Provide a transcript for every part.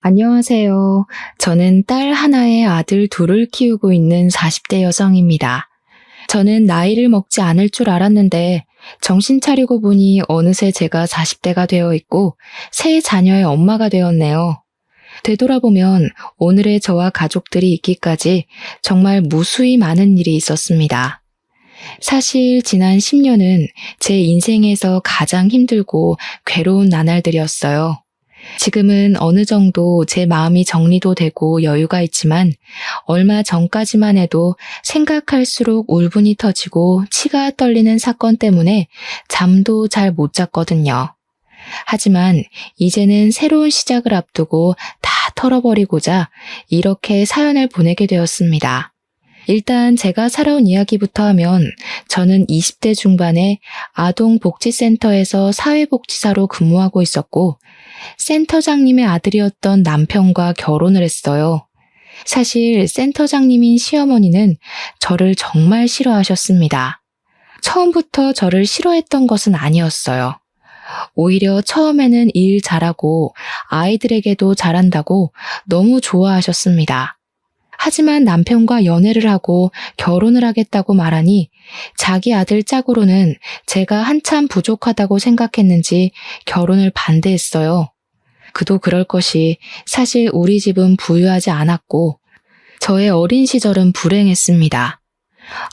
안녕하세요. 저는 딸 하나에 아들 둘을 키우고 있는 40대 여성입니다. 저는 나이를 먹지 않을 줄 알았는데 정신 차리고 보니 어느새 제가 40대가 되어 있고 세 자녀의 엄마가 되었네요. 되돌아보면 오늘의 저와 가족들이 있기까지 정말 무수히 많은 일이 있었습니다. 사실 지난 10년은 제 인생에서 가장 힘들고 괴로운 나날들이었어요. 지금은 어느 정도 제 마음이 정리도 되고 여유가 있지만 얼마 전까지만 해도 생각할수록 울분이 터지고 치가 떨리는 사건 때문에 잠도 잘 못 잤거든요. 하지만 이제는 새로운 시작을 앞두고 다 털어버리고자 이렇게 사연을 보내게 되었습니다. 일단 제가 살아온 이야기부터 하면 저는 20대 중반에 아동복지센터에서 사회복지사로 근무하고 있었고 센터장님의 아들이었던 남편과 결혼을 했어요. 사실 센터장님인 시어머니는 저를 정말 싫어하셨습니다. 처음부터 저를 싫어했던 것은 아니었어요. 오히려 처음에는 일 잘하고 아이들에게도 잘한다고 너무 좋아하셨습니다. 하지만 남편과 연애를 하고 결혼을 하겠다고 말하니 자기 아들 짝으로는 제가 한참 부족하다고 생각했는지 결혼을 반대했어요. 그도 그럴 것이 사실 우리 집은 부유하지 않았고 저의 어린 시절은 불행했습니다.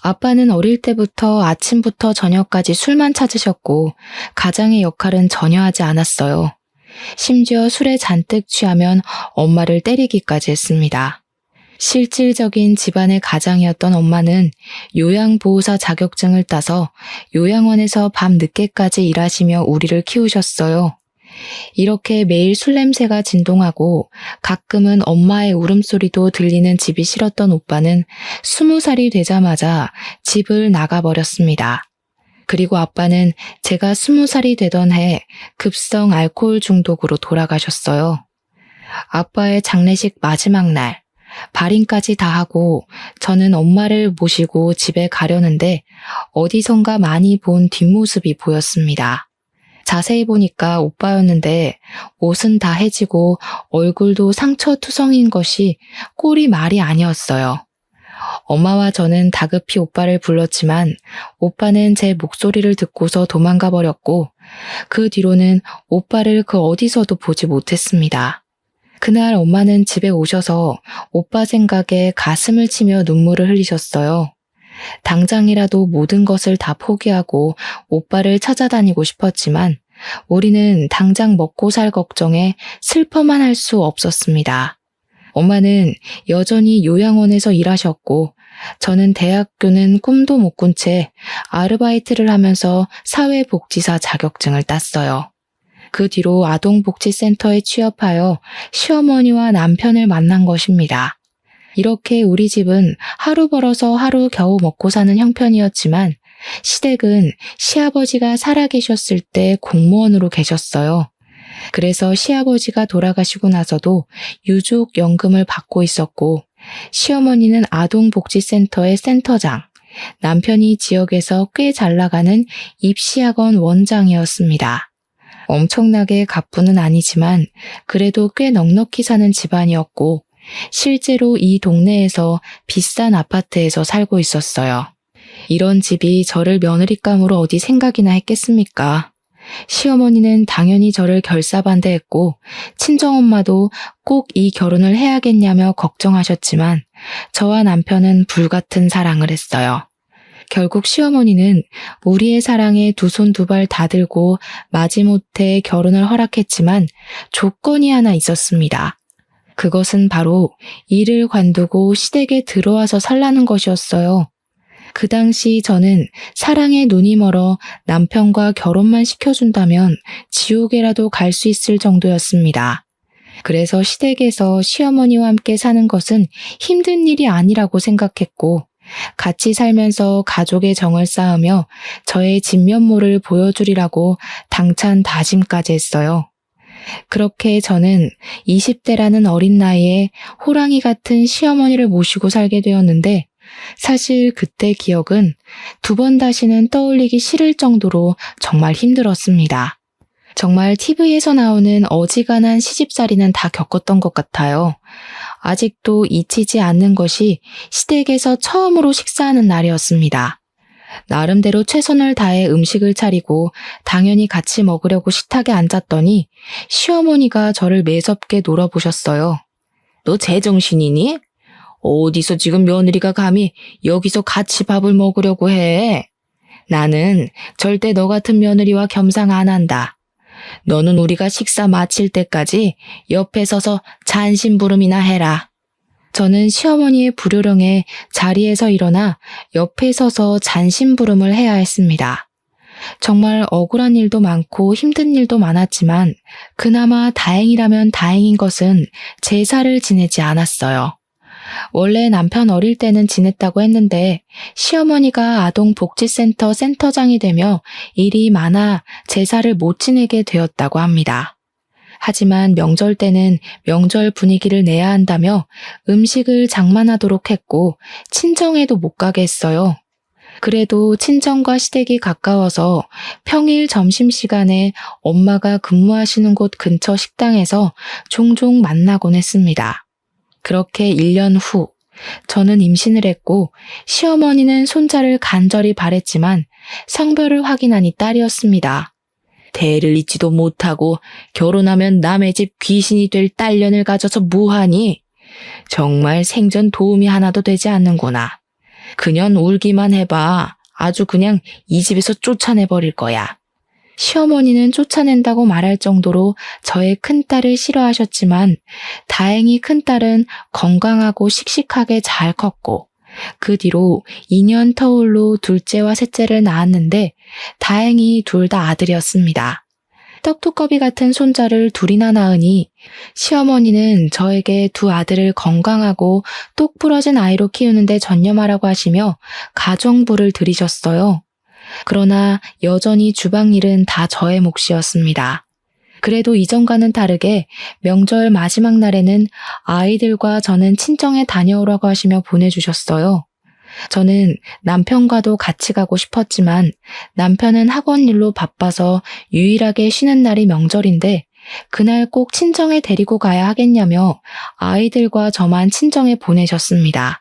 아빠는 어릴 때부터 아침부터 저녁까지 술만 찾으셨고 가장의 역할은 전혀 하지 않았어요. 심지어 술에 잔뜩 취하면 엄마를 때리기까지 했습니다. 실질적인 집안의 가장이었던 엄마는 요양보호사 자격증을 따서 요양원에서 밤 늦게까지 일하시며 우리를 키우셨어요. 이렇게 매일 술 냄새가 진동하고 가끔은 엄마의 울음소리도 들리는 집이 싫었던 오빠는 20살이 되자마자 집을 나가버렸습니다. 그리고 아빠는 제가 20살이 되던 해 급성 알코올 중독으로 돌아가셨어요. 아빠의 장례식 마지막 날 발인까지 다 하고 저는 엄마를 모시고 집에 가려는데 어디선가 많이 본 뒷모습이 보였습니다. 자세히 보니까 오빠였는데 옷은 다 해지고 얼굴도 상처투성인 것이 꼴이 말이 아니었어요. 엄마와 저는 다급히 오빠를 불렀지만 오빠는 제 목소리를 듣고서 도망가 버렸고 그 뒤로는 오빠를 그 어디서도 보지 못했습니다. 그날 엄마는 집에 오셔서 오빠 생각에 가슴을 치며 눈물을 흘리셨어요. 당장이라도 모든 것을 다 포기하고 오빠를 찾아다니고 싶었지만 우리는 당장 먹고 살 걱정에 슬퍼만 할 수 없었습니다. 엄마는 여전히 요양원에서 일하셨고 저는 대학교는 꿈도 못 꾼 채 아르바이트를 하면서 사회복지사 자격증을 땄어요. 그 뒤로 아동복지센터에 취업하여 시어머니와 남편을 만난 것입니다. 이렇게 우리 집은 하루 벌어서 하루 겨우 먹고 사는 형편이었지만 시댁은 시아버지가 살아계셨을 때 공무원으로 계셨어요. 그래서 시아버지가 돌아가시고 나서도 유족연금을 받고 있었고 시어머니는 아동복지센터의 센터장, 남편이 지역에서 꽤 잘 나가는 입시학원 원장이었습니다. 엄청나게 갑부는 아니지만 그래도 꽤 넉넉히 사는 집안이었고 실제로 이 동네에서 비싼 아파트에서 살고 있었어요. 이런 집이 저를 며느리감으로 어디 생각이나 했겠습니까? 시어머니는 당연히 저를 결사반대했고 친정엄마도 꼭 이 결혼을 해야겠냐며 걱정하셨지만 저와 남편은 불같은 사랑을 했어요. 결국 시어머니는 우리의 사랑에 두 손 두 발 다 들고 마지못해 결혼을 허락했지만 조건이 하나 있었습니다. 그것은 바로 일을 관두고 시댁에 들어와서 살라는 것이었어요. 그 당시 저는 사랑에 눈이 멀어 남편과 결혼만 시켜준다면 지옥에라도 갈 수 있을 정도였습니다. 그래서 시댁에서 시어머니와 함께 사는 것은 힘든 일이 아니라고 생각했고 같이 살면서 가족의 정을 쌓으며 저의 진면모를 보여주리라고 당찬 다짐까지 했어요. 그렇게 저는 20대라는 어린 나이에 호랑이 같은 시어머니를 모시고 살게 되었는데 사실 그때 기억은 두 번 다시는 떠올리기 싫을 정도로 정말 힘들었습니다. 정말 TV에서 나오는 어지간한 시집살이는 다 겪었던 것 같아요. 아직도 잊히지 않는 것이 시댁에서 처음으로 식사하는 날이었습니다. 나름대로 최선을 다해 음식을 차리고 당연히 같이 먹으려고 식탁에 앉았더니 시어머니가 저를 매섭게 놀아보셨어요. 너 제정신이니? 어디서 지금 며느리가 감히 여기서 같이 밥을 먹으려고 해? 나는 절대 너 같은 며느리와 겸상 안 한다. 너는 우리가 식사 마칠 때까지 옆에 서서 잔심부름이나 해라. 저는 시어머니의 불효령에 자리에서 일어나 옆에 서서 잔심부름을 해야 했습니다. 정말 억울한 일도 많고 힘든 일도 많았지만 그나마 다행이라면 다행인 것은 제사를 지내지 않았어요. 원래 남편 어릴 때는 지냈다고 했는데 시어머니가 아동복지센터 센터장이 되며 일이 많아 제사를 못 지내게 되었다고 합니다. 하지만 명절 때는 명절 분위기를 내야 한다며 음식을 장만하도록 했고 친정에도 못 가게 했어요. 그래도 친정과 시댁이 가까워서 평일 점심시간에 엄마가 근무하시는 곳 근처 식당에서 종종 만나곤 했습니다. 그렇게 1년 후 저는 임신을 했고 시어머니는 손자를 간절히 바랬지만 성별을 확인하니 딸이었습니다. 대를 잇지도 못하고 결혼하면 남의 집 귀신이 될 딸년을 가져서 뭐하니? 정말 생전 도움이 하나도 되지 않는구나. 그년 울기만 해봐. 아주 그냥 이 집에서 쫓아내버릴 거야. 시어머니는 쫓아낸다고 말할 정도로 저의 큰딸을 싫어하셨지만 다행히 큰딸은 건강하고 씩씩하게 잘 컸고 그 뒤로 2년 터울로 둘째와 셋째를 낳았는데 다행히 둘 다 아들이었습니다. 떡두꺼비 같은 손자를 둘이나 낳으니 시어머니는 저에게 두 아들을 건강하고 똑 부러진 아이로 키우는데 전념하라고 하시며 가정부를 들이셨어요. 그러나 여전히 주방일은 다 저의 몫이었습니다. 그래도 이전과는 다르게 명절 마지막 날에는 아이들과 저는 친정에 다녀오라고 하시며 보내주셨어요. 저는 남편과도 같이 가고 싶었지만 남편은 학원 일로 바빠서 유일하게 쉬는 날이 명절인데 그날 꼭 친정에 데리고 가야 하겠냐며 아이들과 저만 친정에 보내셨습니다.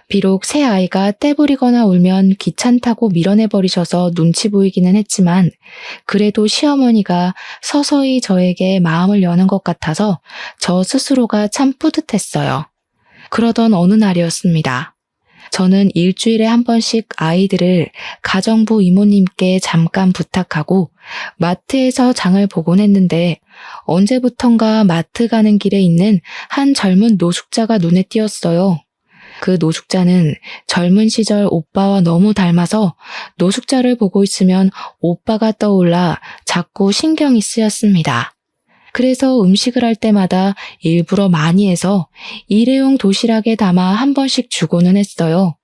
비록 새 아이가 떼부리거나 울면 귀찮다고 밀어내버리셔서 눈치 보이기는 했지만 그래도 시어머니가 서서히 저에게 마음을 여는 것 같아서 저 스스로가 참 뿌듯했어요. 그러던 어느 날이었습니다. 저는 일주일에 한 번씩 아이들을 가정부 이모님께 잠깐 부탁하고 마트에서 장을 보곤 했는데 언제부턴가 마트 가는 길에 있는 한 젊은 노숙자가 눈에 띄었어요. 그 노숙자는 젊은 시절 오빠와 너무 닮아서 노숙자를 보고 있으면 오빠가 떠올라 자꾸 신경이 쓰였습니다. 그래서 음식을 할 때마다 일부러 많이 해서 일회용 도시락에 담아 한 번씩 주고는 했어요.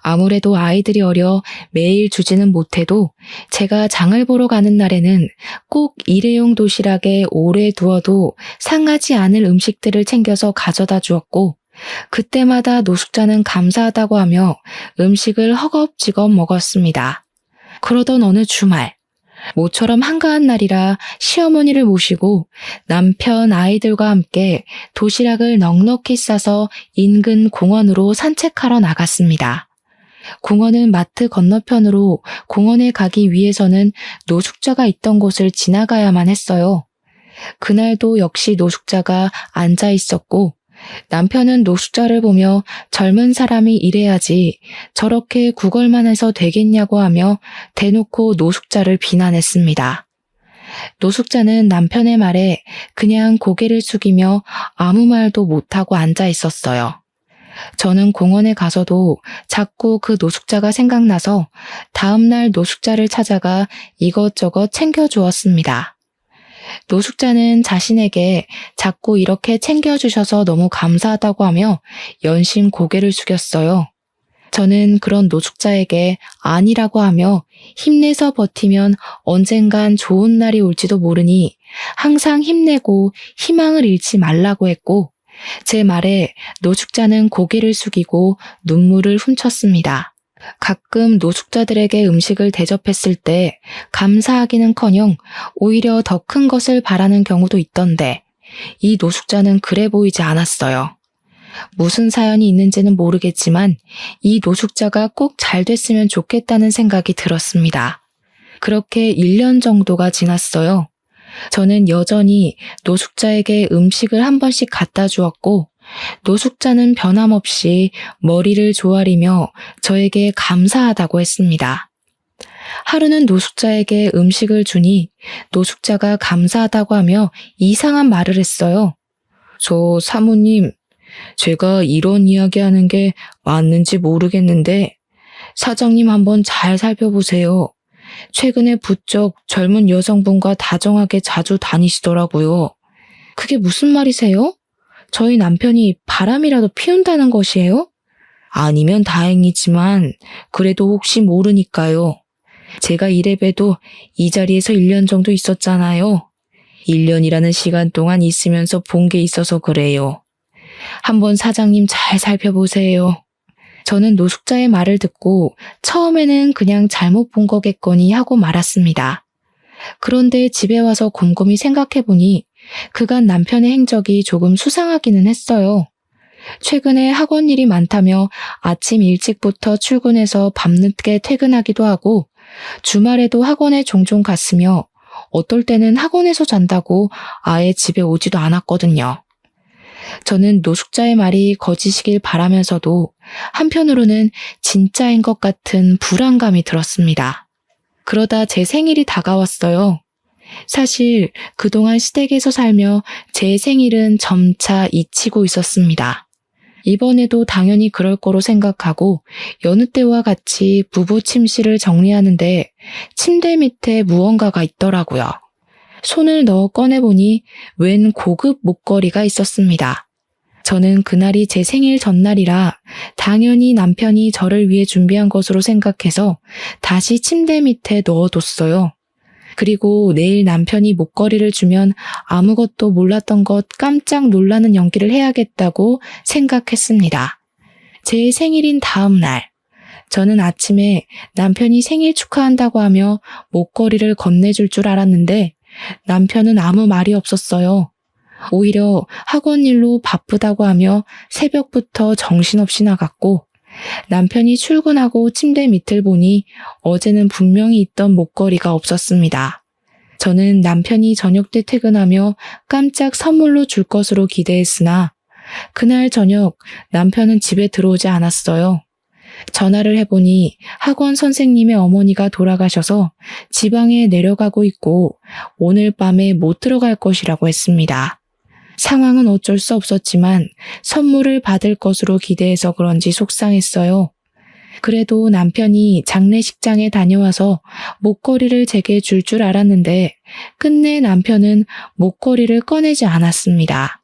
아무래도 아이들이 어려 매일 주지는 못해도 제가 장을 보러 가는 날에는 꼭 일회용 도시락에 오래 두어도 상하지 않을 음식들을 챙겨서 가져다 주었고 그때마다 노숙자는 감사하다고 하며 음식을 허겁지겁 먹었습니다. 그러던 어느 주말, 모처럼 한가한 날이라 시어머니를 모시고 남편 아이들과 함께 도시락을 넉넉히 싸서 인근 공원으로 산책하러 나갔습니다. 공원은 마트 건너편으로 공원에 가기 위해서는 노숙자가 있던 곳을 지나가야만 했어요. 그날도 역시 노숙자가 앉아 있었고 남편은 노숙자를 보며 젊은 사람이 이래야지 저렇게 구걸만 해서 되겠냐고 하며 대놓고 노숙자를 비난했습니다. 노숙자는 남편의 말에 그냥 고개를 숙이며 아무 말도 못하고 앉아 있었어요. 저는 공원에 가서도 자꾸 그 노숙자가 생각나서 다음날 노숙자를 찾아가 이것저것 챙겨주었습니다. 노숙자는 자신에게 자꾸 이렇게 챙겨주셔서 너무 감사하다고 하며 연신 고개를 숙였어요. 저는 그런 노숙자에게 아니라고 하며 힘내서 버티면 언젠간 좋은 날이 올지도 모르니 항상 힘내고 희망을 잃지 말라고 했고 제 말에 노숙자는 고개를 숙이고 눈물을 훔쳤습니다. 가끔 노숙자들에게 음식을 대접했을 때 감사하기는커녕 오히려 더 큰 것을 바라는 경우도 있던데 이 노숙자는 그래 보이지 않았어요. 무슨 사연이 있는지는 모르겠지만 이 노숙자가 꼭 잘 됐으면 좋겠다는 생각이 들었습니다. 그렇게 1년 정도가 지났어요. 저는 여전히 노숙자에게 음식을 한 번씩 갖다 주었고 노숙자는 변함없이 머리를 조아리며 저에게 감사하다고 했습니다. 하루는 노숙자에게 음식을 주니 노숙자가 감사하다고 하며 이상한 말을 했어요. 저 사모님, 제가 이런 이야기하는 게 맞는지 모르겠는데 사장님 한번 잘 살펴보세요. 최근에 부쩍 젊은 여성분과 다정하게 자주 다니시더라고요. 그게 무슨 말이세요? 저희 남편이 바람이라도 피운다는 것이에요? 아니면 다행이지만 그래도 혹시 모르니까요. 제가 이래봬도 이 자리에서 1년 정도 있었잖아요. 1년이라는 시간 동안 있으면서 본 게 있어서 그래요. 한번 사장님 잘 살펴보세요. 저는 노숙자의 말을 듣고 처음에는 그냥 잘못 본 거겠거니 하고 말았습니다. 그런데 집에 와서 곰곰이 생각해보니 그간 남편의 행적이 조금 수상하기는 했어요. 최근에 학원 일이 많다며 아침 일찍부터 출근해서 밤늦게 퇴근하기도 하고 주말에도 학원에 종종 갔으며 어떨 때는 학원에서 잔다고 아예 집에 오지도 않았거든요. 저는 노숙자의 말이 거짓이길 바라면서도 한편으로는 진짜인 것 같은 불안감이 들었습니다. 그러다 제 생일이 다가왔어요. 사실 그동안 시댁에서 살며 제 생일은 점차 잊히고 있었습니다. 이번에도 당연히 그럴 거로 생각하고 여느 때와 같이 부부 침실을 정리하는데 침대 밑에 무언가가 있더라고요. 손을 넣어 꺼내보니 웬 고급 목걸이가 있었습니다. 저는 그날이 제 생일 전날이라 당연히 남편이 저를 위해 준비한 것으로 생각해서 다시 침대 밑에 넣어뒀어요. 그리고 내일 남편이 목걸이를 주면 아무것도 몰랐던 것 깜짝 놀라는 연기를 해야겠다고 생각했습니다. 제 생일인 다음 날, 저는 아침에 남편이 생일 축하한다고 하며 목걸이를 건네줄 줄 알았는데 남편은 아무 말이 없었어요. 오히려 학원 일로 바쁘다고 하며 새벽부터 정신없이 나갔고 남편이 출근하고 침대 밑을 보니 어제는 분명히 있던 목걸이가 없었습니다. 저는 남편이 저녁 때 퇴근하며 깜짝 선물로 줄 것으로 기대했으나 그날 저녁 남편은 집에 들어오지 않았어요. 전화를 해보니 학원 선생님의 어머니가 돌아가셔서 지방에 내려가고 있고 오늘 밤에 못 들어갈 것이라고 했습니다. 상황은 어쩔 수 없었지만 선물을 받을 것으로 기대해서 그런지 속상했어요. 그래도 남편이 장례식장에 다녀와서 목걸이를 제게 줄 줄 알았는데 끝내 남편은 목걸이를 꺼내지 않았습니다.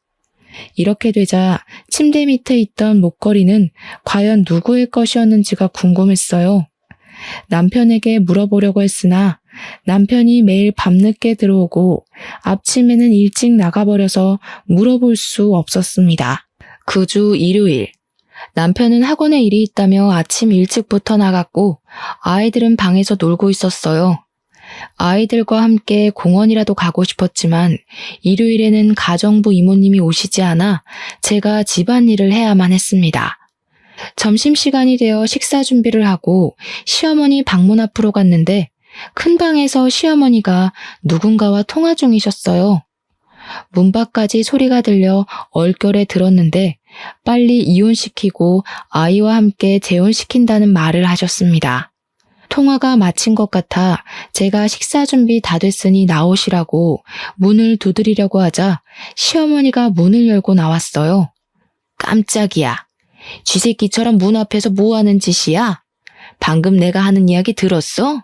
이렇게 되자 침대 밑에 있던 목걸이는 과연 누구의 것이었는지가 궁금했어요. 남편에게 물어보려고 했으나 남편이 매일 밤늦게 들어오고 아침에는 일찍 나가버려서 물어볼 수 없었습니다. 그 주 일요일, 남편은 학원에 일이 있다며 아침 일찍부터 나갔고 아이들은 방에서 놀고 있었어요. 아이들과 함께 공원이라도 가고 싶었지만 일요일에는 가정부 이모님이 오시지 않아 제가 집안일을 해야만 했습니다. 점심시간이 되어 식사 준비를 하고 시어머니 방문 앞으로 갔는데 큰 방에서 시어머니가 누군가와 통화 중이셨어요. 문 밖까지 소리가 들려 얼결에 들었는데 빨리 이혼시키고 아이와 함께 재혼시킨다는 말을 하셨습니다. 통화가 마친 것 같아 제가 식사 준비 다 됐으니 나오시라고 문을 두드리려고 하자 시어머니가 문을 열고 나왔어요. 깜짝이야. 쥐새끼처럼 문 앞에서 뭐 하는 짓이야? 방금 내가 하는 이야기 들었어?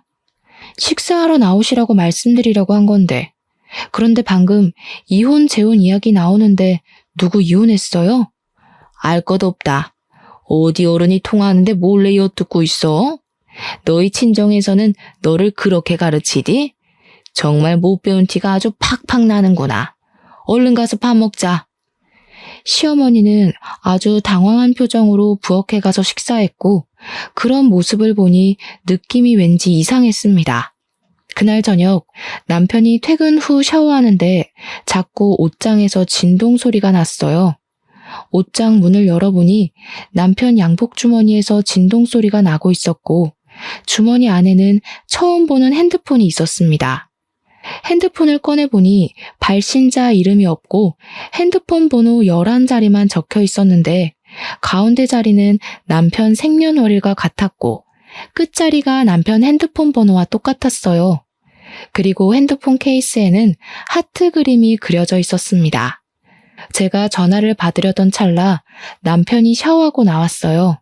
식사하러 나오시라고 말씀드리려고 한 건데. 그런데 방금 이혼 재혼 이야기 나오는데 누구 이혼했어요? 알 것 없다. 어디 어른이 통화하는데 몰래 엿듣고 있어? 너희 친정에서는 너를 그렇게 가르치디? 정말 못 배운 티가 아주 팍팍 나는구나. 얼른 가서 밥 먹자. 시어머니는 아주 당황한 표정으로 부엌에 가서 식사했고 그런 모습을 보니 느낌이 왠지 이상했습니다. 그날 저녁 남편이 퇴근 후 샤워하는데 자꾸 옷장에서 진동 소리가 났어요. 옷장 문을 열어보니 남편 양복 주머니에서 진동 소리가 나고 있었고 주머니 안에는 처음 보는 핸드폰이 있었습니다. 핸드폰을 꺼내보니 발신자 이름이 없고 핸드폰 번호 11자리만 적혀 있었는데 가운데 자리는 남편 생년월일과 같았고 끝자리가 남편 핸드폰 번호와 똑같았어요. 그리고 핸드폰 케이스에는 하트 그림이 그려져 있었습니다. 제가 전화를 받으려던 찰나 남편이 샤워하고 나왔어요.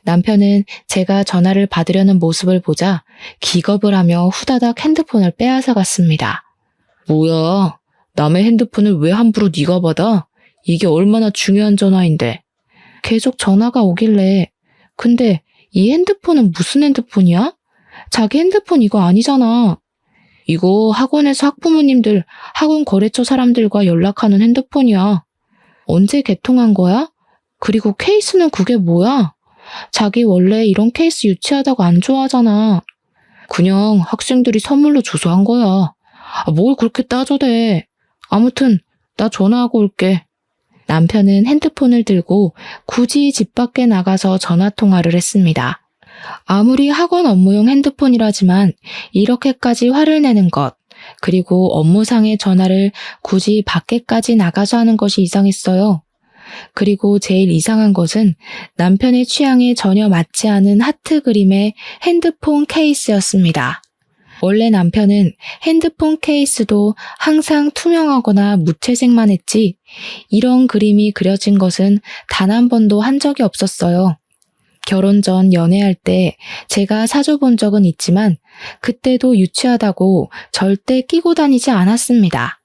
남편은 제가 전화를 받으려는 모습을 보자 기겁을 하며 후다닥 핸드폰을 빼앗아 갔습니다. 뭐야, 남의 핸드폰을 왜 함부로 네가 받아? 이게 얼마나 중요한 전화인데. 계속 전화가 오길래 근데 이 핸드폰은 무슨 핸드폰이야? 자기 핸드폰 이거 아니잖아. 이거 학원에서 학부모님들, 학원 거래처 사람들과 연락하는 핸드폰이야. 언제 개통한 거야? 그리고 케이스는 그게 뭐야? 자기 원래 이런 케이스 유치하다고 안 좋아하잖아. 그냥 학생들이 선물로 줘서 한 거야. 뭘 그렇게 따져대. 아무튼 나 전화하고 올게. 남편은 핸드폰을 들고 굳이 집 밖에 나가서 전화통화를 했습니다. 아무리 학원 업무용 핸드폰이라지만 이렇게까지 화를 내는 것, 그리고 업무상의 전화를 굳이 밖에까지 나가서 하는 것이 이상했어요. 그리고 제일 이상한 것은 남편의 취향에 전혀 맞지 않은 하트 그림의 핸드폰 케이스였습니다. 원래 남편은 핸드폰 케이스도 항상 투명하거나 무채색만 했지 이런 그림이 그려진 것은 단 한 번도 한 적이 없었어요. 결혼 전 연애할 때 제가 사줘본 적은 있지만 그때도 유치하다고 절대 끼고 다니지 않았습니다.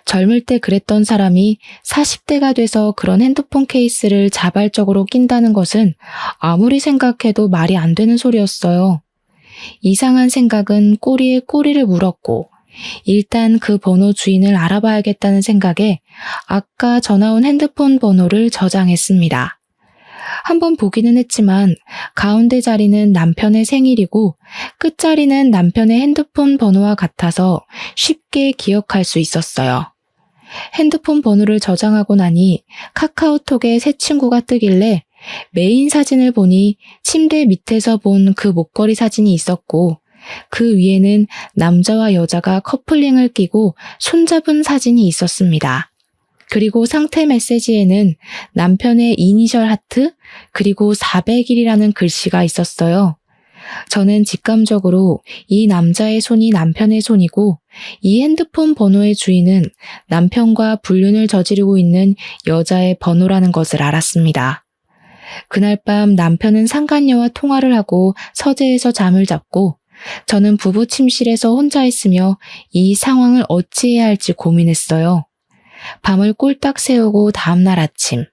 젊을 때 그랬던 사람이 40대가 돼서 그런 핸드폰 케이스를 자발적으로 낀다는 것은 아무리 생각해도 말이 안 되는 소리였어요. 이상한 생각은 꼬리에 꼬리를 물었고 일단 그 번호 주인을 알아봐야겠다는 생각에 아까 전화 온 핸드폰 번호를 저장했습니다. 한번 보기는 했지만 가운데 자리는 남편의 생일이고 끝자리는 남편의 핸드폰 번호와 같아서 쉽게 기억할 수 있었어요. 핸드폰 번호를 저장하고 나니 카카오톡에 새 친구가 뜨길래 메인 사진을 보니 침대 밑에서 본 그 목걸이 사진이 있었고 그 위에는 남자와 여자가 커플링을 끼고 손잡은 사진이 있었습니다. 그리고 상태 메시지에는 남편의 이니셜 하트 그리고 400일이라는 글씨가 있었어요. 저는 직감적으로 이 남자의 손이 남편의 손이고 이 핸드폰 번호의 주인은 남편과 불륜을 저지르고 있는 여자의 번호라는 것을 알았습니다. 그날 밤 남편은 상간녀와 통화를 하고 서재에서 잠을 잤고 저는 부부 침실에서 혼자 있으며 이 상황을 어찌해야 할지 고민했어요. 밤을 꼴딱 새우고 다음날 아침,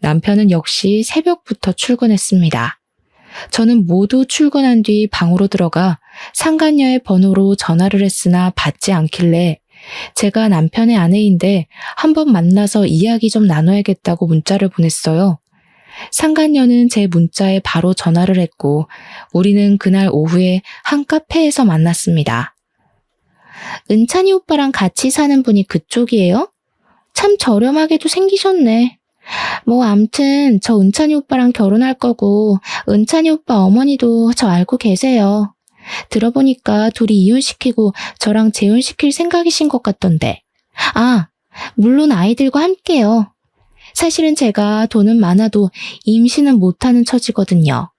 남편은 역시 새벽부터 출근했습니다. 저는 모두 출근한 뒤 방으로 들어가 상간녀의 번호로 전화를 했으나 받지 않길래 제가 남편의 아내인데 한번 만나서 이야기 좀 나눠야겠다고 문자를 보냈어요. 상간녀는 제 문자에 바로 전화를 했고 우리는 그날 오후에 한 카페에서 만났습니다. 은찬이 오빠랑 같이 사는 분이 그쪽이에요? 참 저렴하게도 생기셨네. 뭐 암튼 저 은찬이 오빠랑 결혼할 거고 은찬이 오빠 어머니도 저 알고 계세요. 들어보니까 둘이 이혼시키고 저랑 재혼시킬 생각이신 것 같던데. 물론 아이들과 함께요. 사실은 제가 돈은 많아도 임신은 못하는 처지거든요.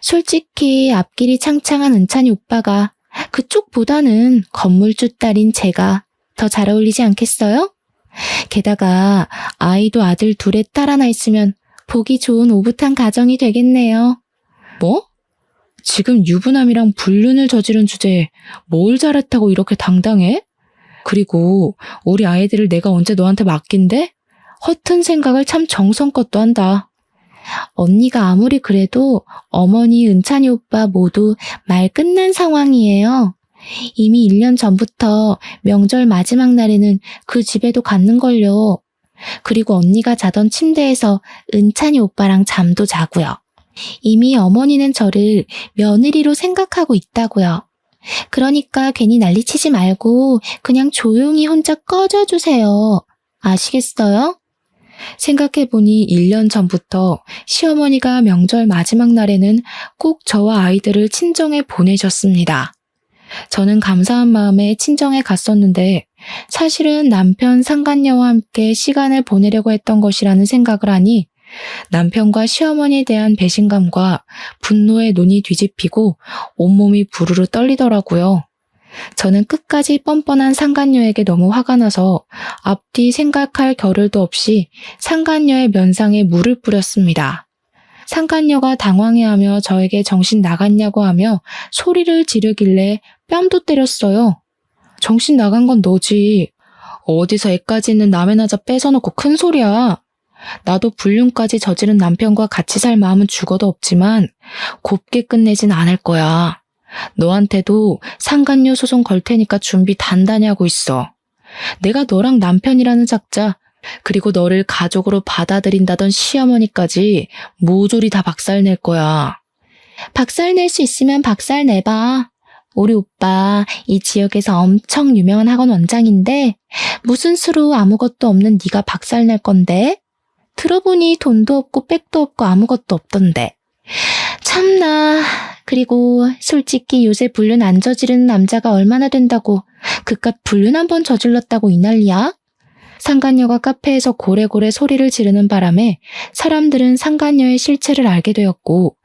솔직히 앞길이 창창한 은찬이 오빠가 그쪽보다는 건물주 딸인 제가 더 잘 어울리지 않겠어요? 게다가 아이도 아들 둘에 딸 하나 있으면 보기 좋은 오붓한 가정이 되겠네요. 뭐? 지금 유부남이랑 불륜을 저지른 주제에 뭘 잘했다고 이렇게 당당해? 그리고 우리 아이들을 내가 언제 너한테 맡긴대? 허튼 생각을 참 정성껏 또 한다. 언니가 아무리 그래도 어머니, 은찬이 오빠 모두 말 끝난 상황이에요. 이미 1년 전부터 명절 마지막 날에는 그 집에도 갔는걸요. 그리고 언니가 자던 침대에서 은찬이 오빠랑 잠도 자고요. 이미 어머니는 저를 며느리로 생각하고 있다고요. 그러니까 괜히 난리치지 말고 그냥 조용히 혼자 꺼져주세요. 아시겠어요? 생각해보니 1년 전부터 시어머니가 명절 마지막 날에는 꼭 저와 아이들을 친정에 보내셨습니다. 저는 감사한 마음에 친정에 갔었는데 사실은 남편 상간녀와 함께 시간을 보내려고 했던 것이라는 생각을 하니 남편과 시어머니에 대한 배신감과 분노에 눈이 뒤집히고 온몸이 부르르 떨리더라고요. 저는 끝까지 뻔뻔한 상간녀에게 너무 화가 나서 앞뒤 생각할 겨를도 없이 상간녀의 면상에 물을 뿌렸습니다. 상간녀가 당황해하며 저에게 정신 나갔냐고 하며 소리를 지르길래 뺨도 때렸어요. 정신 나간 건 너지. 어디서 애까지 있는 남의 나자 뺏어놓고 큰 소리야. 나도 불륜까지 저지른 남편과 같이 살 마음은 죽어도 없지만 곱게 끝내진 않을 거야. 너한테도 상간녀 소송 걸 테니까 준비 단단히 하고 있어. 내가 너랑 남편이라는 작자, 그리고 너를 가족으로 받아들인다던 시어머니까지 모조리 다 박살낼 거야. 박살낼 수 있으면 박살내봐. 우리 오빠 이 지역에서 엄청 유명한 학원 원장인데 무슨 수로 아무것도 없는 네가 박살낼 건데? 들어보니 돈도 없고 백도 없고 아무것도 없던데. 참나. 그리고 솔직히 요새 불륜 안 저지르는 남자가 얼마나 된다고 그깟 불륜 한 번 저질렀다고 이 난리야? 상간녀가 카페에서 고래고래 소리를 지르는 바람에 사람들은 상간녀의 실체를 알게 되었고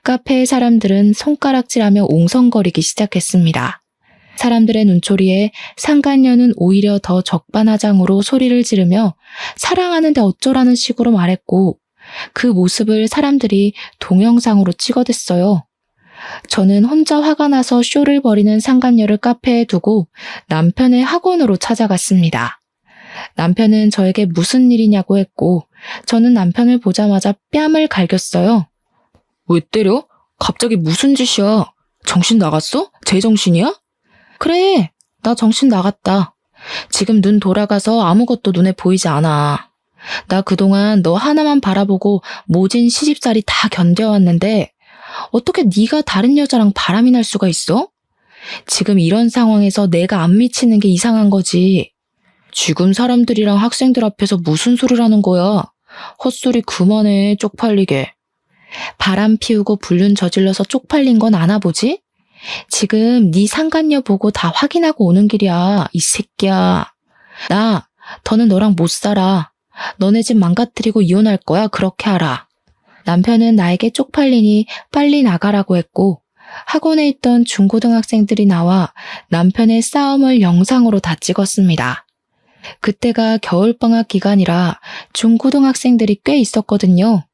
카페의 사람들은 손가락질하며 옹성거리기 시작했습니다. 사람들의 눈초리에 상간녀는 오히려 더 적반하장으로 소리를 지르며 사랑하는데 어쩌라는 식으로 말했고 그 모습을 사람들이 동영상으로 찍어댔어요. 저는 혼자 화가 나서 쇼를 벌이는 상간녀를 카페에 두고 남편의 학원으로 찾아갔습니다. 남편은 저에게 무슨 일이냐고 했고 저는 남편을 보자마자 뺨을 갈겼어요. 왜 때려? 갑자기 무슨 짓이야? 정신 나갔어? 제정신이야? 그래, 나 정신 나갔다. 지금 눈 돌아가서 아무것도 눈에 보이지 않아. 나 그동안 너 하나만 바라보고 모진 시집살이 다 견뎌왔는데 어떻게 네가 다른 여자랑 바람이 날 수가 있어? 지금 이런 상황에서 내가 안 미치는 게 이상한 거지. 지금 사람들이랑 학생들 앞에서 무슨 소리를 하는 거야? 헛소리 그만해, 쪽팔리게. 바람 피우고 불륜 저질러서 쪽팔린 건 아나 보지? 지금 네 상간녀 보고 다 확인하고 오는 길이야, 이 새끼야. 나, 더는 너랑 못 살아. 너네 집 망가뜨리고 이혼할 거야, 그렇게 알아. 남편은 나에게 쪽팔리니 빨리 나가라고 했고 학원에 있던 중고등학생들이 나와 남편의 싸움을 영상으로 다 찍었습니다. 그때가 겨울방학 기간이라 중고등학생들이 꽤 있었거든요.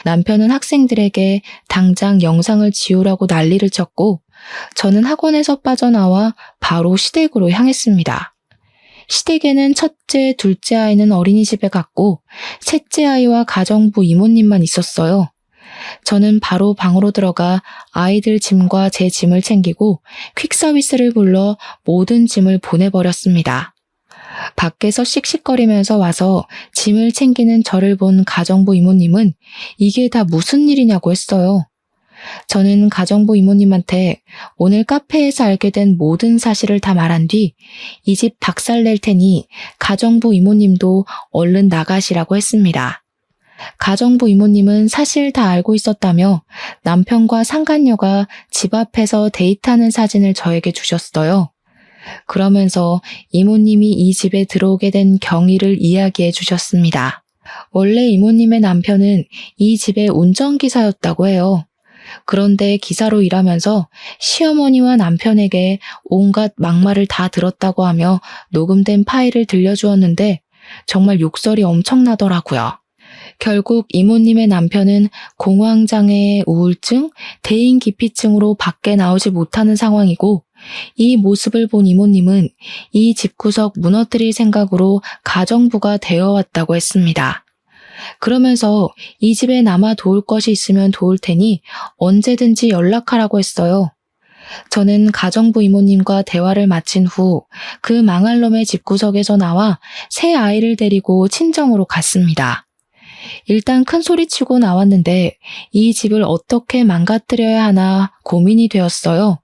남편은 학생들에게 당장 영상을 지우라고 난리를 쳤고 저는 학원에서 빠져나와 바로 시댁으로 향했습니다. 시댁에는 첫째, 둘째 아이는 어린이집에 갔고 셋째 아이와 가정부 이모님만 있었어요. 저는 바로 방으로 들어가 아이들 짐과 제 짐을 챙기고 퀵서비스를 불러 모든 짐을 보내버렸습니다. 밖에서 씩씩거리면서 와서 짐을 챙기는 저를 본 가정부 이모님은 이게 다 무슨 일이냐고 했어요. 저는 가정부 이모님한테 오늘 카페에서 알게 된 모든 사실을 다 말한 뒤 이 집 박살낼 테니 가정부 이모님도 얼른 나가시라고 했습니다. 가정부 이모님은 사실 다 알고 있었다며 남편과 상간녀가 집 앞에서 데이트하는 사진을 저에게 주셨어요. 그러면서 이모님이 이 집에 들어오게 된 경위를 이야기해 주셨습니다. 원래 이모님의 남편은 이 집의 운전기사였다고 해요. 그런데 기사로 일하면서 시어머니와 남편에게 온갖 막말을 다 들었다고 하며 녹음된 파일을 들려주었는데 정말 욕설이 엄청나더라고요. 결국 이모님의 남편은 공황장애, 우울증, 대인기피증으로 밖에 나오지 못하는 상황이고 이 모습을 본 이모님은 이 집구석 무너뜨릴 생각으로 가정부가 되어왔다고 했습니다. 그러면서 이 집에 남아 도울 것이 있으면 도울 테니 언제든지 연락하라고 했어요. 저는 가정부 이모님과 대화를 마친 후 그 망할 놈의 집구석에서 나와 새 아이를 데리고 친정으로 갔습니다. 일단 큰 소리치고 나왔는데 이 집을 어떻게 망가뜨려야 하나 고민이 되었어요.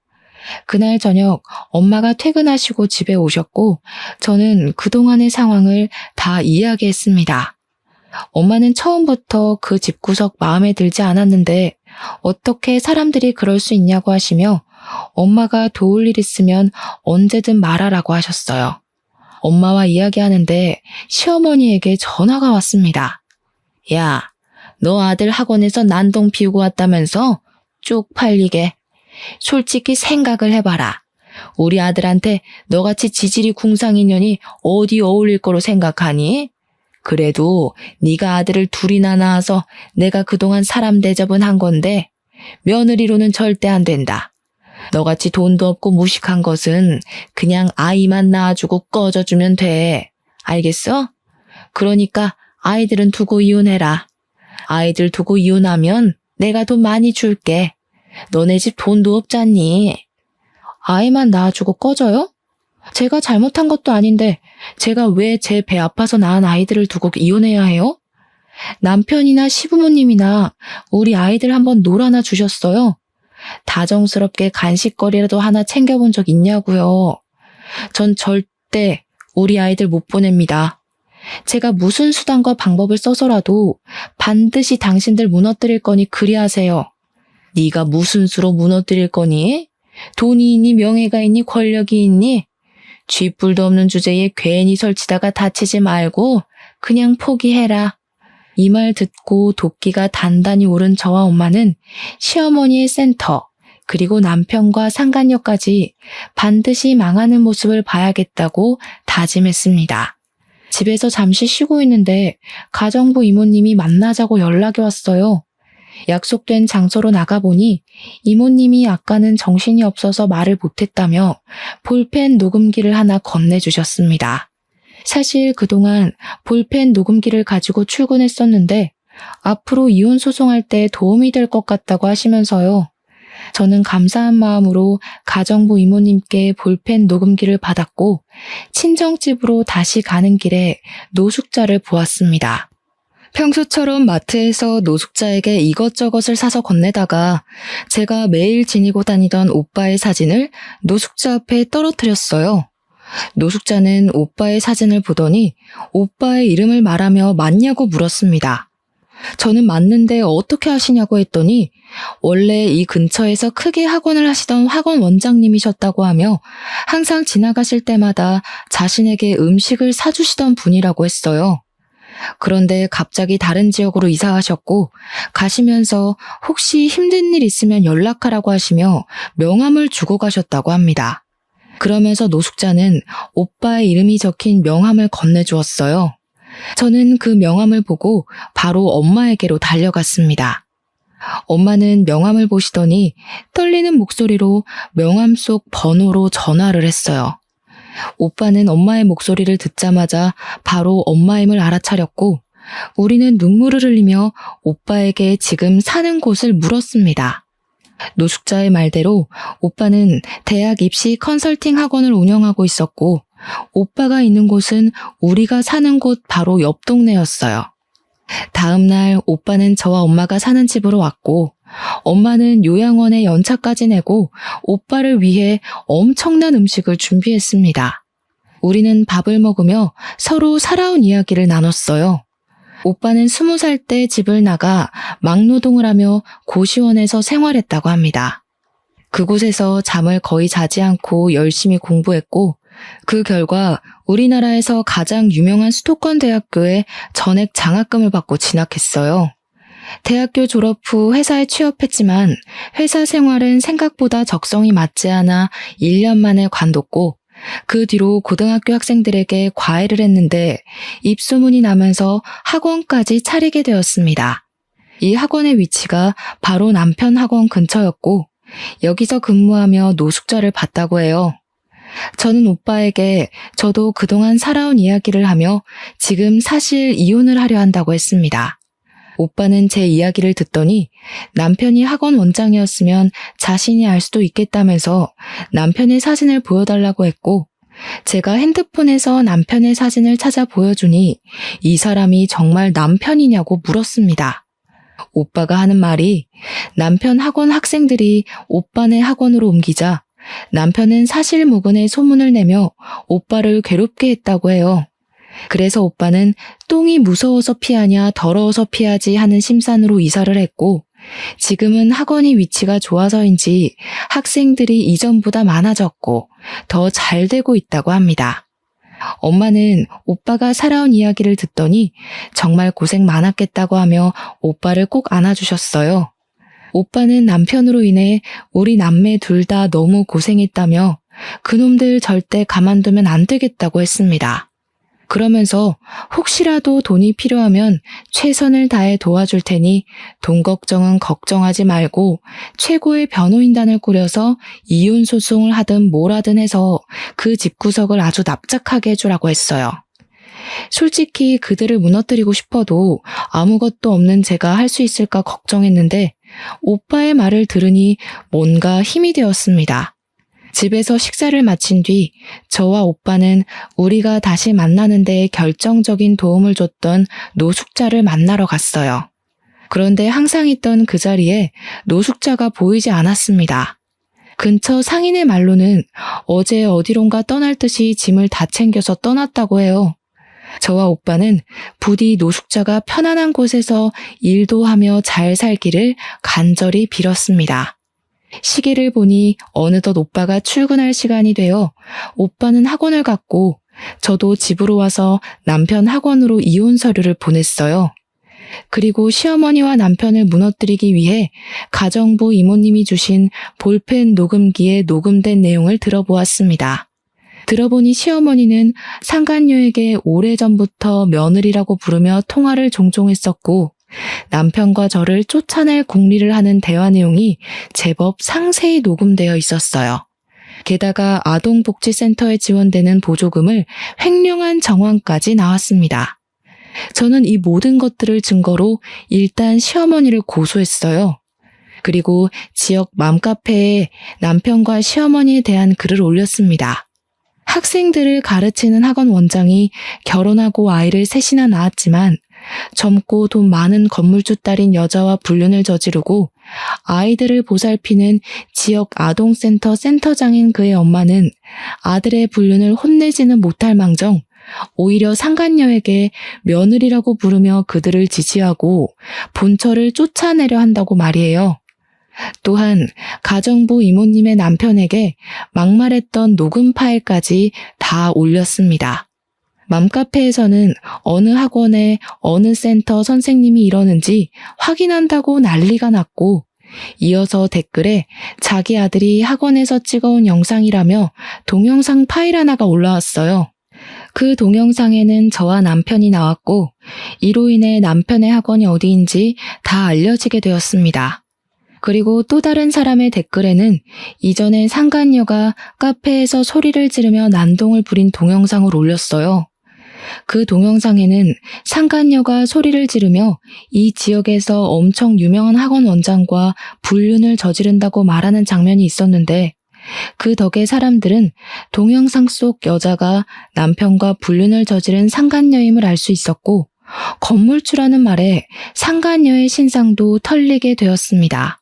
그날 저녁 엄마가 퇴근하시고 집에 오셨고 저는 그동안의 상황을 다 이야기했습니다. 엄마는 처음부터 그 집구석 마음에 들지 않았는데 어떻게 사람들이 그럴 수 있냐고 하시며 엄마가 도울 일 있으면 언제든 말하라고 하셨어요. 엄마와 이야기하는데 시어머니에게 전화가 왔습니다. 야, 너 아들 학원에서 난동 피우고 왔다면서? 쪽팔리게. 솔직히 생각을 해봐라. 우리 아들한테 너같이 지질이 궁상인 년이 어디 어울릴 거로 생각하니? 그래도 네가 아들을 둘이나 낳아서 내가 그동안 사람 대접은 한 건데 며느리로는 절대 안 된다. 너같이 돈도 없고 무식한 것은 그냥 아이만 낳아주고 꺼져주면 돼. 알겠어? 그러니까 아이들은 두고 이혼해라. 아이들 두고 이혼하면 내가 돈 많이 줄게. 너네 집 돈도 없잖니. 아이만 낳아주고 꺼져요? 제가 잘못한 것도 아닌데 제가 왜 제 배 아파서 낳은 아이들을 두고 이혼해야 해요? 남편이나 시부모님이나 우리 아이들 한번 놀아나 주셨어요? 다정스럽게 간식거리라도 하나 챙겨본 적 있냐고요. 전 절대 우리 아이들 못 보냅니다. 제가 무슨 수단과 방법을 써서라도 반드시 당신들 무너뜨릴 거니 그리하세요. 네가 무슨 수로 무너뜨릴 거니? 돈이 있니 명예가 있니 권력이 있니? 쥐뿔도 없는 주제에 괜히 설치다가 다치지 말고 그냥 포기해라. 이 말 듣고 도끼가 단단히 오른 저와 엄마는 시어머니의 센터 그리고 남편과 상간녀까지 반드시 망하는 모습을 봐야겠다고 다짐했습니다. 집에서 잠시 쉬고 있는데 가정부 이모님이 만나자고 연락이 왔어요. 약속된 장소로 나가보니 이모님이 아까는 정신이 없어서 말을 못했다며 볼펜 녹음기를 하나 건네주셨습니다. 사실 그동안 볼펜 녹음기를 가지고 출근했었는데 앞으로 이혼 소송할 때 도움이 될 것 같다고 하시면서요. 저는 감사한 마음으로 가정부 이모님께 볼펜 녹음기를 받았고 친정집으로 다시 가는 길에 노숙자를 보았습니다. 평소처럼 마트에서 노숙자에게 이것저것을 사서 건네다가 제가 매일 지니고 다니던 오빠의 사진을 노숙자 앞에 떨어뜨렸어요. 노숙자는 오빠의 사진을 보더니 오빠의 이름을 말하며 맞냐고 물었습니다. 저는 맞는데 어떻게 하시냐고 했더니 원래 이 근처에서 크게 학원을 하시던 학원 원장님이셨다고 하며 항상 지나가실 때마다 자신에게 음식을 사주시던 분이라고 했어요. 그런데 갑자기 다른 지역으로 이사하셨고 가시면서 혹시 힘든 일 있으면 연락하라고 하시며 명함을 주고 가셨다고 합니다. 그러면서 노숙자는 오빠의 이름이 적힌 명함을 건네주었어요. 저는 그 명함을 보고 바로 엄마에게로 달려갔습니다. 엄마는 명함을 보시더니 떨리는 목소리로 명함 속 번호로 전화를 했어요. 오빠는 엄마의 목소리를 듣자마자 바로 엄마임을 알아차렸고 우리는 눈물을 흘리며 오빠에게 지금 사는 곳을 물었습니다. 노숙자의 말대로 오빠는 대학 입시 컨설팅 학원을 운영하고 있었고 오빠가 있는 곳은 우리가 사는 곳 바로 옆 동네였어요. 다음 날 오빠는 저와 엄마가 사는 집으로 왔고 엄마는 요양원에 연차까지 내고 오빠를 위해 엄청난 음식을 준비했습니다. 우리는 밥을 먹으며 서로 살아온 이야기를 나눴어요. 오빠는 20살 때 집을 나가 막노동을 하며 고시원에서 생활했다고 합니다. 그곳에서 잠을 거의 자지 않고 열심히 공부했고 그 결과 우리나라에서 가장 유명한 수도권 대학교에 전액 장학금을 받고 진학했어요. 대학교 졸업 후 회사에 취업했지만 회사 생활은 생각보다 적성이 맞지 않아 1년 만에 관뒀고 그 뒤로 고등학교 학생들에게 과외를 했는데 입소문이 나면서 학원까지 차리게 되었습니다. 이 학원의 위치가 바로 남편 학원 근처였고 여기서 근무하며 노숙자를 봤다고 해요. 저는 오빠에게 저도 그동안 살아온 이야기를 하며 지금 사실 이혼을 하려 한다고 했습니다. 오빠는 제 이야기를 듣더니 남편이 학원 원장이었으면 자신이 알 수도 있겠다면서 남편의 사진을 보여달라고 했고 제가 핸드폰에서 남편의 사진을 찾아 보여주니 이 사람이 정말 남편이냐고 물었습니다. 오빠가 하는 말이 남편 학원 학생들이 오빠네 학원으로 옮기자 남편은 사실무근의 소문을 내며 오빠를 괴롭게 했다고 해요. 그래서 오빠는 똥이 무서워서 피하냐 더러워서 피하지 하는 심산으로 이사를 했고 지금은 학원이 위치가 좋아서인지 학생들이 이전보다 많아졌고 더 잘 되고 있다고 합니다. 엄마는 오빠가 살아온 이야기를 듣더니 정말 고생 많았겠다고 하며 오빠를 꼭 안아주셨어요. 오빠는 남편으로 인해 우리 남매 둘 다 너무 고생했다며 그놈들 절대 가만두면 안 되겠다고 했습니다. 그러면서 혹시라도 돈이 필요하면 최선을 다해 도와줄 테니 돈 걱정은 걱정하지 말고 최고의 변호인단을 꾸려서 이혼 소송을 하든 뭘 하든 해서 그 집구석을 아주 납작하게 해주라고 했어요. 솔직히 그들을 무너뜨리고 싶어도 아무것도 없는 제가 할 수 있을까 걱정했는데 오빠의 말을 들으니 뭔가 힘이 되었습니다. 집에서 식사를 마친 뒤 저와 오빠는 우리가 다시 만나는 데 결정적인 도움을 줬던 노숙자를 만나러 갔어요. 그런데 항상 있던 그 자리에 노숙자가 보이지 않았습니다. 근처 상인의 말로는 어제 어디론가 떠날 듯이 짐을 다 챙겨서 떠났다고 해요. 저와 오빠는 부디 노숙자가 편안한 곳에서 일도 하며 잘 살기를 간절히 빌었습니다. 시계를 보니 어느덧 오빠가 출근할 시간이 되어 오빠는 학원을 갔고 저도 집으로 와서 남편 학원으로 이혼 서류를 보냈어요. 그리고 시어머니와 남편을 무너뜨리기 위해 가정부 이모님이 주신 볼펜 녹음기에 녹음된 내용을 들어보았습니다. 들어보니 시어머니는 상간녀에게 오래전부터 며느리라고 부르며 통화를 종종 했었고 남편과 저를 쫓아낼 궁리를 하는 대화 내용이 제법 상세히 녹음되어 있었어요. 게다가 아동복지센터에 지원되는 보조금을 횡령한 정황까지 나왔습니다. 저는 이 모든 것들을 증거로 일단 시어머니를 고소했어요. 그리고 지역 맘카페에 남편과 시어머니에 대한 글을 올렸습니다. 학생들을 가르치는 학원 원장이 결혼하고 아이를 셋이나 낳았지만 젊고 돈 많은 건물주 딸인 여자와 불륜을 저지르고 아이들을 보살피는 지역 아동센터 센터장인 그의 엄마는 아들의 불륜을 혼내지는 못할 망정 오히려 상간녀에게 며느리라고 부르며 그들을 지지하고 본처를 쫓아내려 한다고 말이에요. 또한 가정부 이모님의 남편에게 막말했던 녹음 파일까지 다 올렸습니다. 맘카페에서는 어느 학원에 어느 센터 선생님이 이러는지 확인한다고 난리가 났고 이어서 댓글에 자기 아들이 학원에서 찍어온 영상이라며 동영상 파일 하나가 올라왔어요. 그 동영상에는 저와 남편이 나왔고 이로 인해 남편의 학원이 어디인지 다 알려지게 되었습니다. 그리고 또 다른 사람의 댓글에는 이전에 상간녀가 카페에서 소리를 지르며 난동을 부린 동영상을 올렸어요. 그 동영상에는 상간녀가 소리를 지르며 이 지역에서 엄청 유명한 학원 원장과 불륜을 저지른다고 말하는 장면이 있었는데 그 덕에 사람들은 동영상 속 여자가 남편과 불륜을 저지른 상간녀임을 알 수 있었고 건물주라는 말에 상간녀의 신상도 털리게 되었습니다.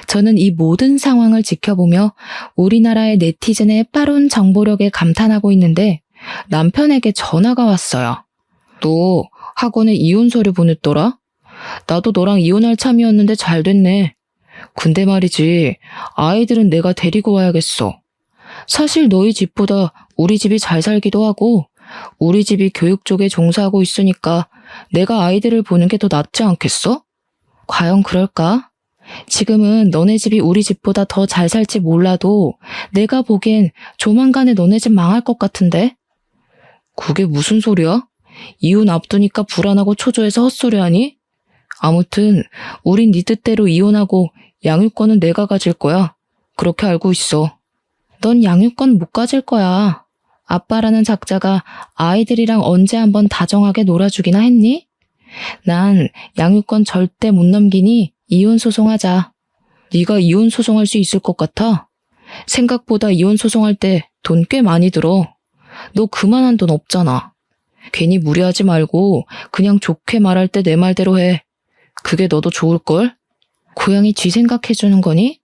저는 이 모든 상황을 지켜보며 우리나라의 네티즌의 빠른 정보력에 감탄하고 있는데 남편에게 전화가 왔어요. 너 학원에 이혼 서류 보냈더라? 나도 너랑 이혼할 참이었는데 잘 됐네. 근데 말이지, 아이들은 내가 데리고 와야겠어. 사실 너희 집보다 우리 집이 잘 살기도 하고 우리 집이 교육 쪽에 종사하고 있으니까 내가 아이들을 보는 게 더 낫지 않겠어? 과연 그럴까? 지금은 너네 집이 우리 집보다 더 잘 살지 몰라도 내가 보기엔 조만간에 너네 집 망할 것 같은데? 그게 무슨 소리야? 이혼 앞두니까 불안하고 초조해서 헛소리하니? 아무튼 우린 네 뜻대로 이혼하고 양육권은 내가 가질 거야. 그렇게 알고 있어. 넌 양육권 못 가질 거야. 아빠라는 작자가 아이들이랑 언제 한번 다정하게 놀아주기나 했니? 난 양육권 절대 못 넘기니 이혼 소송하자. 네가 이혼 소송할 수 있을 것 같아? 생각보다 이혼 소송할 때 돈 꽤 많이 들어. 너 그만한 돈 없잖아. 괜히 무리하지 말고 그냥 좋게 말할 때 내 말대로 해. 그게 너도 좋을걸? 고양이 쥐 생각해주는 거니?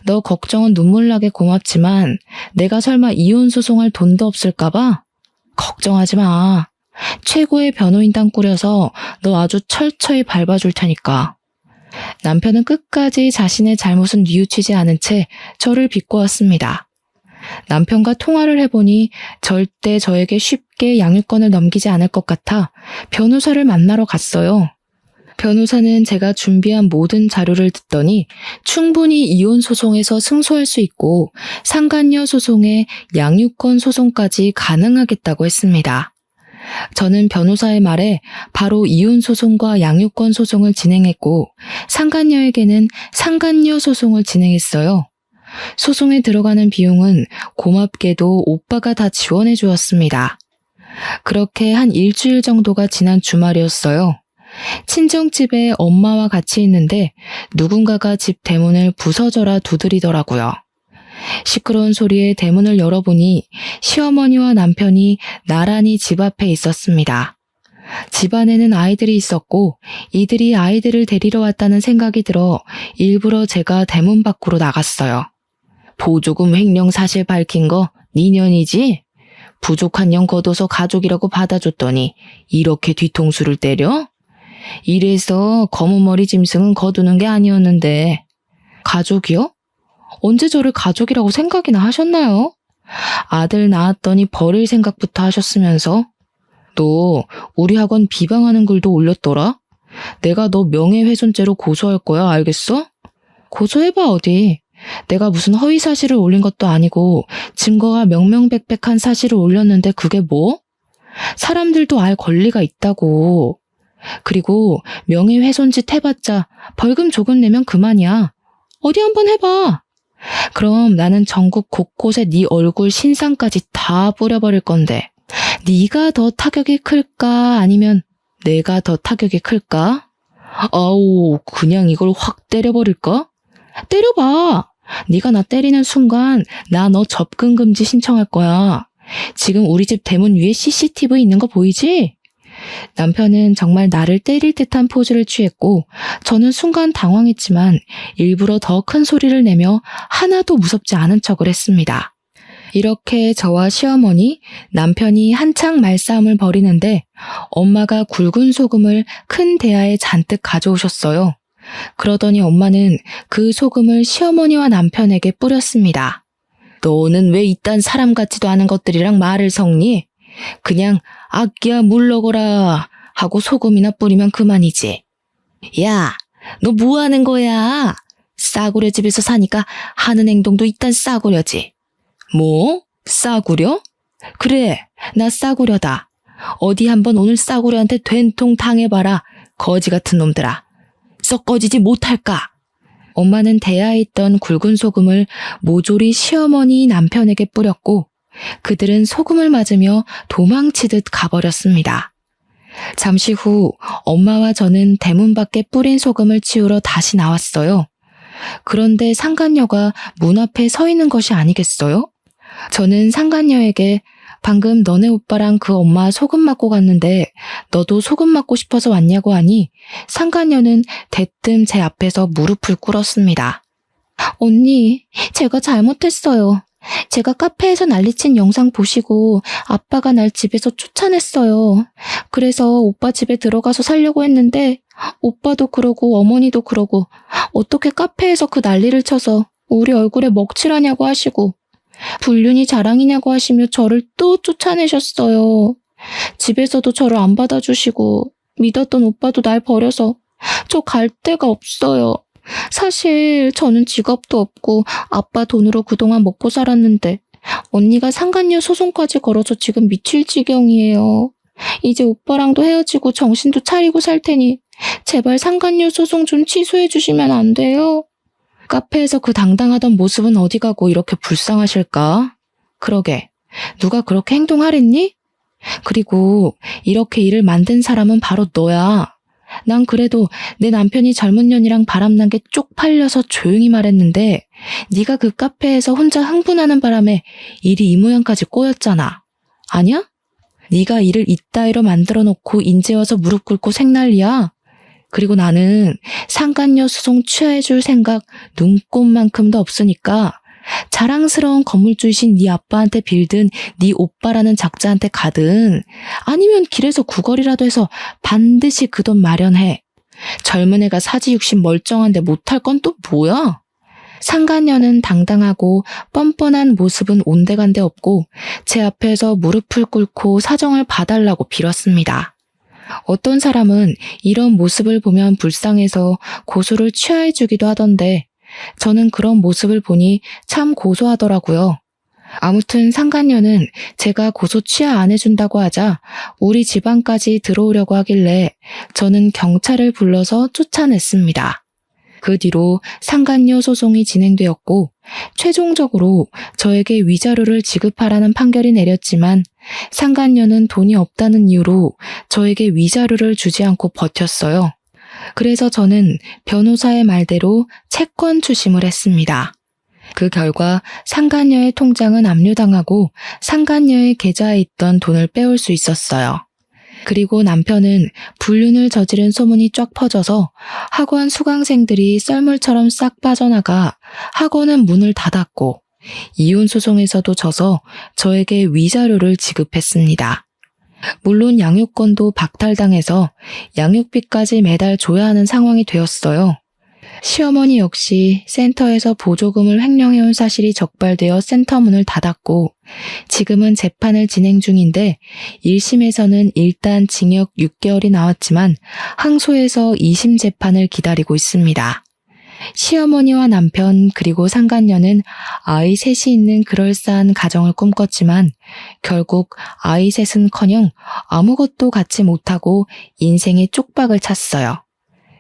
너 걱정은 눈물 나게 고맙지만 내가 설마 이혼 소송할 돈도 없을까봐? 걱정하지 마. 최고의 변호인단 꾸려서 너 아주 철저히 밟아줄 테니까. 남편은 끝까지 자신의 잘못은 뉘우치지 않은 채 저를 비꼬았습니다. 남편과 통화를 해보니 절대 저에게 쉽게 양육권을 넘기지 않을 것 같아 변호사를 만나러 갔어요. 변호사는 제가 준비한 모든 자료를 듣더니 충분히 이혼 소송에서 승소할 수 있고 상간녀 소송에 양육권 소송까지 가능하겠다고 했습니다. 저는 변호사의 말에 바로 이혼 소송과 양육권 소송을 진행했고 상간녀에게는 상간녀 소송을 진행했어요. 소송에 들어가는 비용은 고맙게도 오빠가 다 지원해 주었습니다. 그렇게 한 일주일 정도가 지난 주말이었어요. 친정집에 엄마와 같이 있는데 누군가가 집 대문을 부서져라 두드리더라고요. 시끄러운 소리에 대문을 열어보니 시어머니와 남편이 나란히 집 앞에 있었습니다. 집 안에는 아이들이 있었고 이들이 아이들을 데리러 왔다는 생각이 들어 일부러 제가 대문 밖으로 나갔어요. 보조금 횡령 사실 밝힌 거 니년이지? 부족한 년 걷어서 가족이라고 받아줬더니 이렇게 뒤통수를 때려? 이래서 검은 머리 짐승은 거두는 게 아니었는데. 가족이요? 언제 저를 가족이라고 생각이나 하셨나요? 아들 낳았더니 버릴 생각부터 하셨으면서. 너 우리 학원 비방하는 글도 올렸더라? 내가 너 명예훼손죄로 고소할 거야, 알겠어? 고소해봐 어디. 내가 무슨 허위 사실을 올린 것도 아니고 증거가 명명백백한 사실을 올렸는데 그게 뭐? 사람들도 알 권리가 있다고. 그리고 명예훼손짓 해봤자 벌금 조금 내면 그만이야. 어디 한번 해봐. 그럼 나는 전국 곳곳에 네 얼굴 신상까지 다 뿌려버릴 건데 네가 더 타격이 클까 아니면 내가 더 타격이 클까? 아우 그냥 이걸 확 때려버릴까? 때려봐. 네가 나 때리는 순간 나 너 접근 금지 신청할 거야. 지금 우리 집 대문 위에 CCTV 있는 거 보이지? 남편은 정말 나를 때릴 듯한 포즈를 취했고 저는 순간 당황했지만 일부러 더 큰 소리를 내며 하나도 무섭지 않은 척을 했습니다. 이렇게 저와 시어머니, 남편이 한창 말싸움을 벌이는데 엄마가 굵은 소금을 큰 대야에 잔뜩 가져오셨어요. 그러더니 엄마는 그 소금을 시어머니와 남편에게 뿌렸습니다. 너는 왜 이딴 사람 같지도 않은 것들이랑 말을 섞니? 그냥 아끼야 물러거라 하고 소금이나 뿌리면 그만이지. 야, 너 뭐 하는 거야? 싸구려 집에서 사니까 하는 행동도 이딴 싸구려지. 뭐? 싸구려? 그래, 나 싸구려다. 어디 한번 오늘 싸구려한테 된통 당해봐라. 거지 같은 놈들아. 썩 꺼지지 못할까? 엄마는 대야에 있던 굵은 소금을 모조리 시어머니 남편에게 뿌렸고 그들은 소금을 맞으며 도망치듯 가버렸습니다. 잠시 후 엄마와 저는 대문 밖에 뿌린 소금을 치우러 다시 나왔어요. 그런데 상간녀가 문 앞에 서 있는 것이 아니겠어요? 저는 상간녀에게 방금 너네 오빠랑 그 엄마 소금 맞고 갔는데 너도 소금 맞고 싶어서 왔냐고 하니 상간녀는 대뜸 제 앞에서 무릎을 꿇었습니다. 언니, 제가 잘못했어요. 제가 카페에서 난리친 영상 보시고 아빠가 날 집에서 쫓아냈어요. 그래서 오빠 집에 들어가서 살려고 했는데 오빠도 그러고 어머니도 그러고 어떻게 카페에서 그 난리를 쳐서 우리 얼굴에 먹칠하냐고 하시고 불륜이 자랑이냐고 하시며 저를 또 쫓아내셨어요. 집에서도 저를 안 받아주시고 믿었던 오빠도 날 버려서 저 갈 데가 없어요. 사실 저는 직업도 없고 아빠 돈으로 그동안 먹고 살았는데 언니가 상간녀 소송까지 걸어서 지금 미칠 지경이에요. 이제 오빠랑도 헤어지고 정신도 차리고 살 테니 제발 상간녀 소송 좀 취소해 주시면 안 돼요? 카페에서 그 당당하던 모습은 어디 가고 이렇게 불쌍하실까? 그러게, 누가 그렇게 행동하랬니? 그리고 이렇게 일을 만든 사람은 바로 너야. 난 그래도 내 남편이 젊은 년이랑 바람난 게 쪽팔려서 조용히 말했는데 네가 그 카페에서 혼자 흥분하는 바람에 일이 이 모양까지 꼬였잖아. 아니야? 네가 일을 이따위로 만들어 놓고 인제 와서 무릎 꿇고 생난리야. 그리고 나는 상간녀 소송 취하해줄 생각 눈꼽만큼도 없으니까 자랑스러운 건물주이신 네 아빠한테 빌든 네 오빠라는 작자한테 가든 아니면 길에서 구걸이라도 해서 반드시 그 돈 마련해. 젊은 애가 사지육신 멀쩡한데 못할 건 또 뭐야? 상간녀는 당당하고 뻔뻔한 모습은 온데간데 없고 제 앞에서 무릎을 꿇고 사정을 봐달라고 빌었습니다. 어떤 사람은 이런 모습을 보면 불쌍해서 고소를 취하해주기도 하던데 저는 그런 모습을 보니 참 고소하더라고요. 아무튼 상간녀는 제가 고소 취하 안 해준다고 하자 우리 집안까지 들어오려고 하길래 저는 경찰을 불러서 쫓아냈습니다. 그 뒤로 상간녀 소송이 진행되었고 최종적으로 저에게 위자료를 지급하라는 판결이 내렸지만 상간녀는 돈이 없다는 이유로 저에게 위자료를 주지 않고 버텼어요. 그래서 저는 변호사의 말대로 채권 추심을 했습니다. 그 결과 상간녀의 통장은 압류당하고 상간녀의 계좌에 있던 돈을 빼올 수 있었어요. 그리고 남편은 불륜을 저지른 소문이 쫙 퍼져서 학원 수강생들이 썰물처럼 싹 빠져나가 학원은 문을 닫았고 이혼소송에서도 져서 저에게 위자료를 지급했습니다. 물론 양육권도 박탈당해서 양육비까지 매달 줘야 하는 상황이 되었어요. 시어머니 역시 센터에서 보조금을 횡령해온 사실이 적발되어 센터 문을 닫았고 지금은 재판을 진행 중인데 1심에서는 일단 징역 6개월이 나왔지만 항소해서 2심 재판을 기다리고 있습니다. 시어머니와 남편 그리고 상간녀는 아이 셋이 있는 그럴싸한 가정을 꿈꿨지만 결국 아이 셋은커녕 아무것도 갖지 못하고 인생의 쪽박을 찼어요.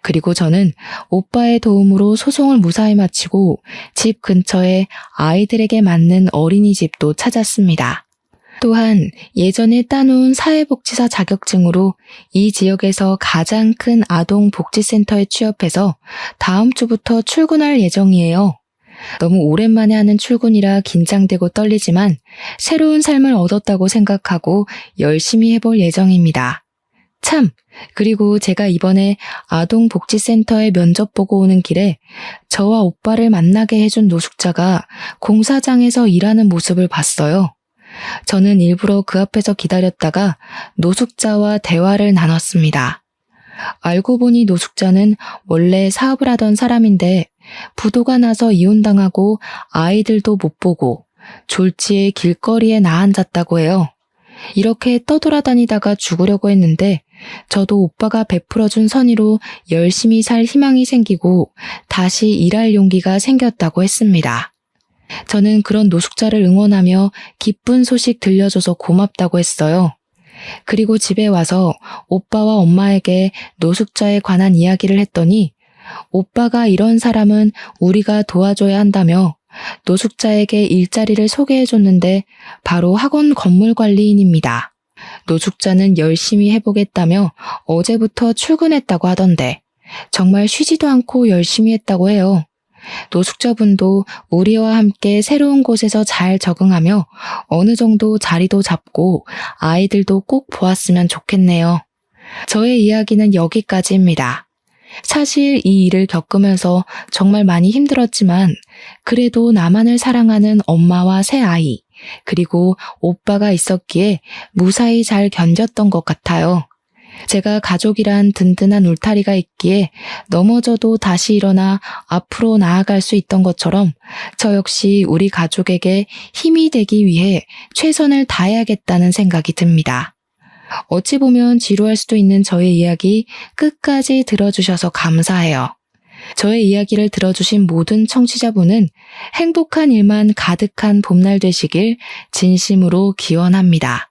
그리고 저는 오빠의 도움으로 소송을 무사히 마치고 집 근처에 아이들에게 맞는 어린이집도 찾았습니다. 또한 예전에 따놓은 사회복지사 자격증으로 이 지역에서 가장 큰 아동복지센터에 취업해서 다음 주부터 출근할 예정이에요. 너무 오랜만에 하는 출근이라 긴장되고 떨리지만 새로운 삶을 얻었다고 생각하고 열심히 해볼 예정입니다. 참, 그리고 제가 이번에 아동복지센터에 면접 보고 오는 길에 저와 오빠를 만나게 해준 노숙자가 공사장에서 일하는 모습을 봤어요. 저는 일부러 그 앞에서 기다렸다가 노숙자와 대화를 나눴습니다. 알고 보니 노숙자는 원래 사업을 하던 사람인데 부도가 나서 이혼당하고 아이들도 못 보고 졸지에 길거리에 나앉았다고 해요. 이렇게 떠돌아다니다가 죽으려고 했는데 저도 오빠가 베풀어준 선의로 열심히 살 희망이 생기고 다시 일할 용기가 생겼다고 했습니다. 저는 그런 노숙자를 응원하며 기쁜 소식 들려줘서 고맙다고 했어요. 그리고 집에 와서 오빠와 엄마에게 노숙자에 관한 이야기를 했더니 오빠가 이런 사람은 우리가 도와줘야 한다며 노숙자에게 일자리를 소개해줬는데 바로 학원 건물관리인입니다. 노숙자는 열심히 해보겠다며 어제부터 출근했다고 하던데 정말 쉬지도 않고 열심히 했다고 해요. 노숙자분도 우리와 함께 새로운 곳에서 잘 적응하며 어느 정도 자리도 잡고 아이들도 꼭 보았으면 좋겠네요. 저의 이야기는 여기까지입니다. 사실 이 일을 겪으면서 정말 많이 힘들었지만 그래도 나만을 사랑하는 엄마와 새 아이 그리고 오빠가 있었기에 무사히 잘 견뎠던 것 같아요. 제가 가족이란 든든한 울타리가 있기에 넘어져도 다시 일어나 앞으로 나아갈 수 있던 것처럼 저 역시 우리 가족에게 힘이 되기 위해 최선을 다해야겠다는 생각이 듭니다. 어찌 보면 지루할 수도 있는 저의 이야기 끝까지 들어주셔서 감사해요. 저의 이야기를 들어주신 모든 청취자분은 행복한 일만 가득한 봄날 되시길 진심으로 기원합니다.